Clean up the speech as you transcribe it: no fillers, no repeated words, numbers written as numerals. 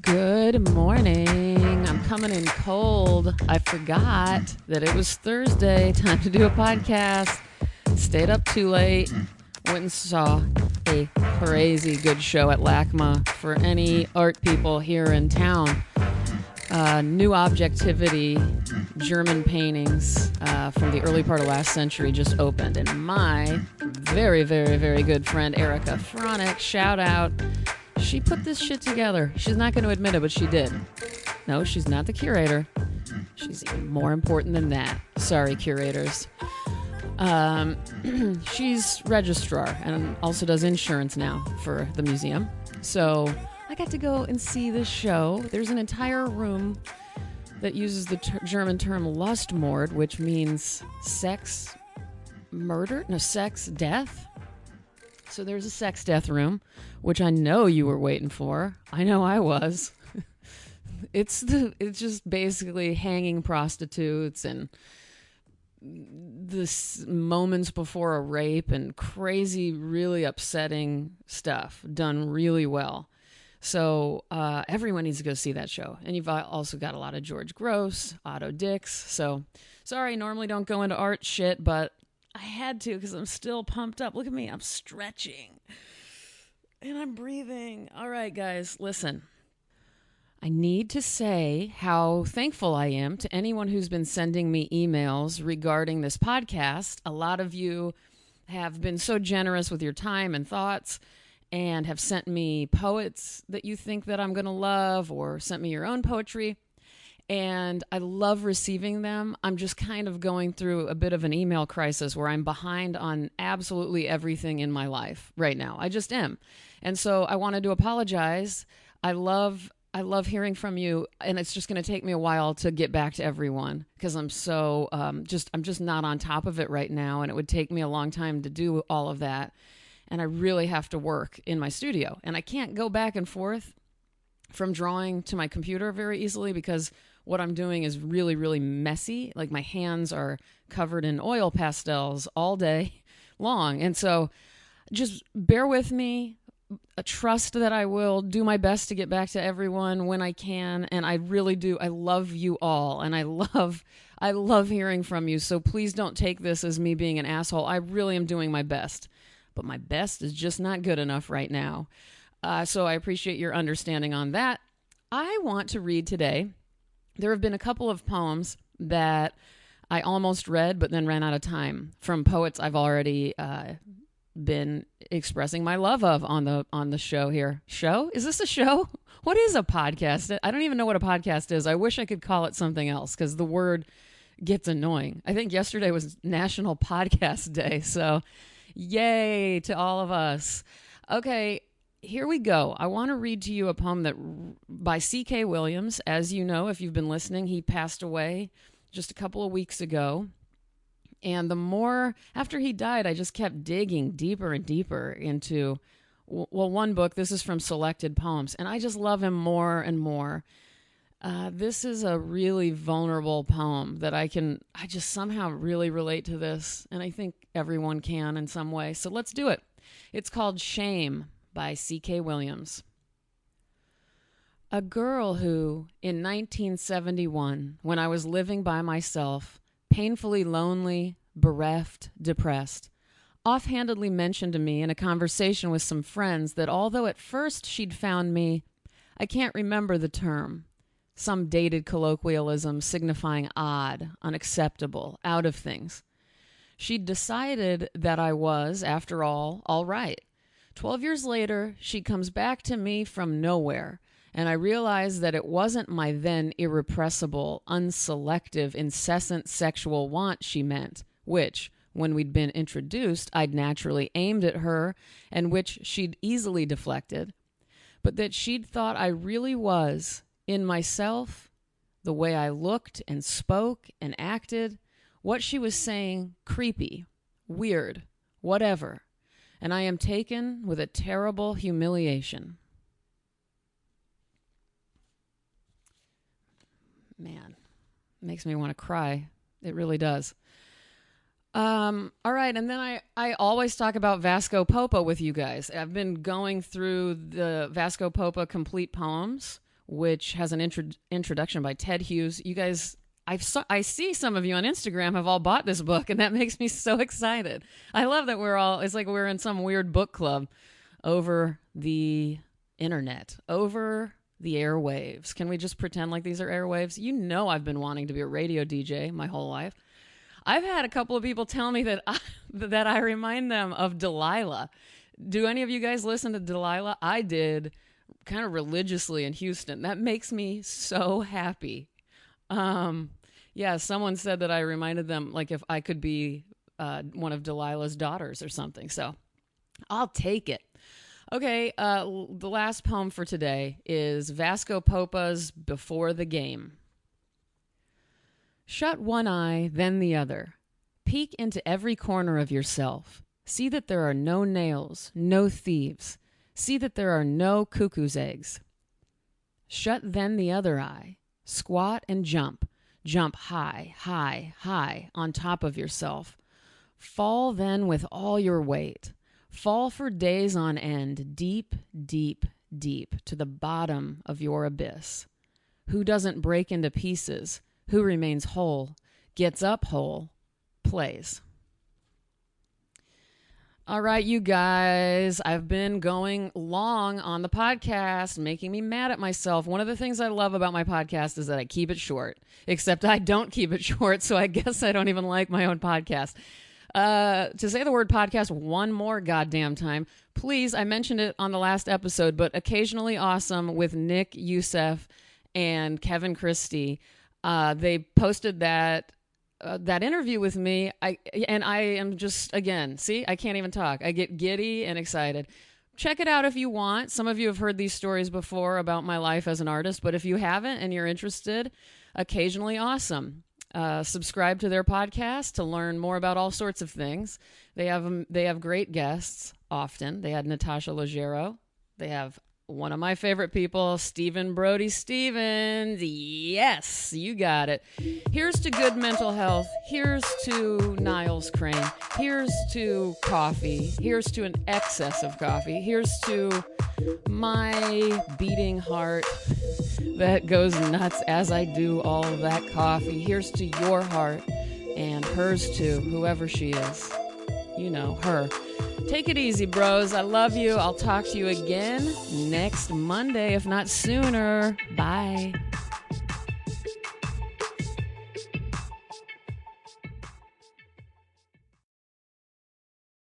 Good morning. I'm coming in cold. I forgot that it was Thursday. Time to do a podcast. Stayed up too late. Went and saw a crazy good show at LACMA for any art people here in town. New Objectivity, German paintings from the early part of last century just opened. And my very, very, very good friend Erica Fronick, shout out, she put this shit together. She's not going to admit it, but she did. No, she's not the curator. She's even more important than that. Sorry, curators. She's registrar and also does insurance now for the museum. So I got to go and see this show. There's an entire room that uses the German term Lustmord, which means sex murder? No, sex death. So there's a sex death room, which I know you were waiting for. I know I was. It's just basically hanging prostitutes and this moments before a rape and crazy, really upsetting stuff done really well. So everyone needs to go see that show. And you've also got a lot of George Gross, Otto Dix. So sorry, normally don't go into art shit, but I had to because I'm still pumped up. Look at me, I'm stretching and I'm breathing. All right, guys, listen. I need to say how thankful I am to anyone who's been sending me emails regarding this podcast. A lot of you have been so generous with your time and thoughts and have sent me poets that you think that I'm going to love or sent me your own poetry. And I love receiving them. I'm just kind of going through a bit of an email crisis where I'm behind on absolutely everything in my life right now. I just am. And so I wanted to apologize. I love hearing from you, and it's just going to take me a while to get back to everyone because I'm so I'm just not on top of it right now, and it would take me a long time to do all of that. And I really have to work in my studio, and I can't go back and forth from drawing to my computer very easily because what I'm doing is really, really messy. Like my hands are covered in oil pastels all day long. And so just bear with me. Trust that I will do my best to get back to everyone when I can. And I really do. I love you all. And I love hearing from you. So please don't take this as me being an asshole. I really am doing my best. But my best is just not good enough right now. So I appreciate your understanding on that. I want to read today. There have been a couple of poems that I almost read, but then ran out of time from poets I've already been expressing my love of on the show here. Show? Is this a show? What is a podcast? I don't even know what a podcast is. I wish I could call it something else because the word gets annoying. I think yesterday was National Podcast Day, so yay to all of us. Okay. Here we go. I want to read to you a poem by C.K. Williams. As you know, if you've been listening, he passed away just a couple of weeks ago. And after he died, I just kept digging deeper and deeper into, one book. This is from Selected Poems. And I just love him more and more. This is a really vulnerable poem that I just somehow really relate to this. And I think everyone can in some way. So let's do it. It's called Shame by C.K. Williams. A girl who, in 1971, when I was living by myself, painfully lonely, bereft, depressed, offhandedly mentioned to me in a conversation with some friends that although at first she'd found me, I can't remember the term, some dated colloquialism signifying odd, unacceptable, out of things, she'd decided that I was, after all right. 12 years later, she comes back to me from nowhere, and I realize that it wasn't my then irrepressible, unselective, incessant sexual want she meant, which, when we'd been introduced, I'd naturally aimed at her, and which she'd easily deflected, but that she'd thought I really was, in myself, the way I looked and spoke and acted, what she was saying, creepy, weird, whatever. And I am taken with a terrible humiliation. Man, makes me want to cry. It really does. All right, and then I always talk about Vasko Popa with you guys. I've been going through the Vasko Popa complete poems, which has an introduction by Ted Hughes. You guys, I see some of you on Instagram have all bought this book, and that makes me so excited. I love that it's like we're in some weird book club over the internet, over the airwaves. Can we just pretend like these are airwaves? You know I've been wanting to be a radio DJ my whole life. I've had a couple of people tell me that I remind them of Delilah. Do any of you guys listen to Delilah? I did, kind of religiously in Houston. That makes me so happy. Yeah, someone said that I reminded them, like, if I could be one of Delilah's daughters or something. So I'll take it. Okay, the last poem for today is Vasko Popa's Before the Game. Shut one eye, then the other. Peek into every corner of yourself. See that there are no nails, no thieves. See that there are no cuckoo's eggs. Shut then the other eye. Squat and jump. Jump high, high, high on top of yourself. Fall then with all your weight. Fall for days on end, deep, deep, deep to the bottom of your abyss. Who doesn't break into pieces? Who remains whole, gets up whole, plays. All right, you guys, I've been going long on the podcast, making me mad at myself. One of the things I love about my podcast is that I keep it short, except I don't keep it short, so I guess I don't even like my own podcast. To say the word podcast one more goddamn time, please, I mentioned it on the last episode, but Occasionally Awesome with Nick Youssef and Kevin Christie. They posted that interview with me. I am just, again, see, I can't even talk. I get giddy and excited. Check it out if you want. Some of you have heard these stories before about my life as an artist, but if you haven't and you're interested, Occasionally Awesome. Subscribe to their podcast to learn more about all sorts of things. They have great guests often. They had Natasha Leggero. They have one of my favorite people, Stephen Brody Stevens. Yes, you got it. Here's to good mental health. Here's to Niles Crane. Here's to coffee. Here's to an excess of coffee. Here's to my beating heart that goes nuts as I do all of that coffee. Here's to your heart and hers too, whoever she is. You know, her. Take it easy, bros. I love you. I'll talk to you again next Monday, if not sooner. Bye.